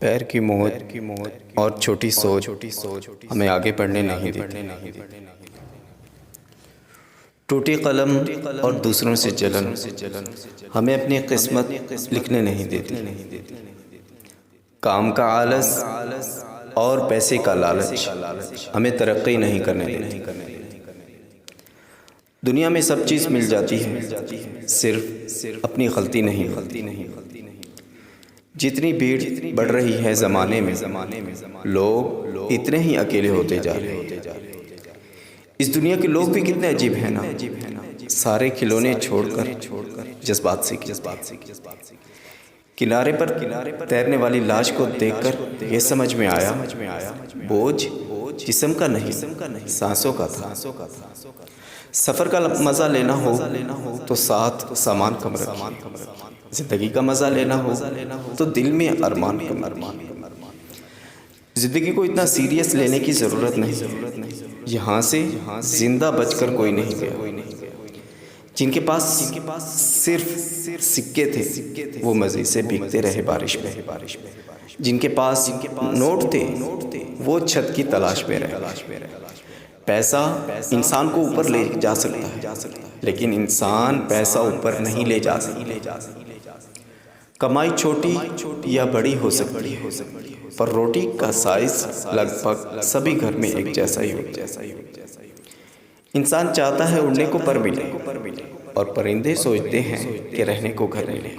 پیر کی موت اور چھوٹی سوچ ہمیں آگے بڑھنے نہیں دیتی۔ ٹوٹی قلم اور دوسروں سے جلن ہمیں اپنی قسمت لکھنے نہیں دیتی۔ کام کا آلس اور پیسے کا لالچ ہمیں ترقی نہیں کرنے دیتی۔ دنیا میں سب چیز مل جاتی ہے، صرف اپنی غلطی نہیں۔ جتنی بھیڑ بڑھ رہی ہے زمانے میں، لوگ اتنے ہی اکیلے ہوتے جا رہے ہیں۔ اس دنیا کے لوگ بھی کتنے عجیب ہیں نا، سارے کھلونے چھوڑ کر جذبات سے کنارے پر تیرنے والی لاش کو دیکھ کر یہ سمجھ میں آیا، بوجھ جسم کا نہیں سانسوں کا تھا۔ سفر کا مزہ لینا ہو تو ساتھ سامان کم رکھیے، زندگی کا مزہ لینا ہو تو دل میں ارمان کم رکھیے۔ زندگی کو اتنا سیریس لینے کی ضرورت نہیں، یہاں سے زندہ بچ کر کوئی نہیں گیا۔ جن کے پاس صرف سکے تھے وہ مزے سے بھیگتے رہے بارش میں، جن کے پاس نوٹ تھے وہ چھت کی تلاش میں رہے۔ پیسہ انسان کو اوپر لے جا سکتا ہے، لیکن انسان پیسہ اوپر نہیں لے جا سکتا۔ کمائی چھوٹی یا بڑی ہو سکتی ہے، پر روٹی کا سائز لگ بھگ سبھی گھر میں ایک جیسا ہی ہوتا ہے۔ انسان چاہتا ہے اڑنے کو پر ملے، اور پرندے سوچتے ہیں کہ رہنے کو گھر ملے۔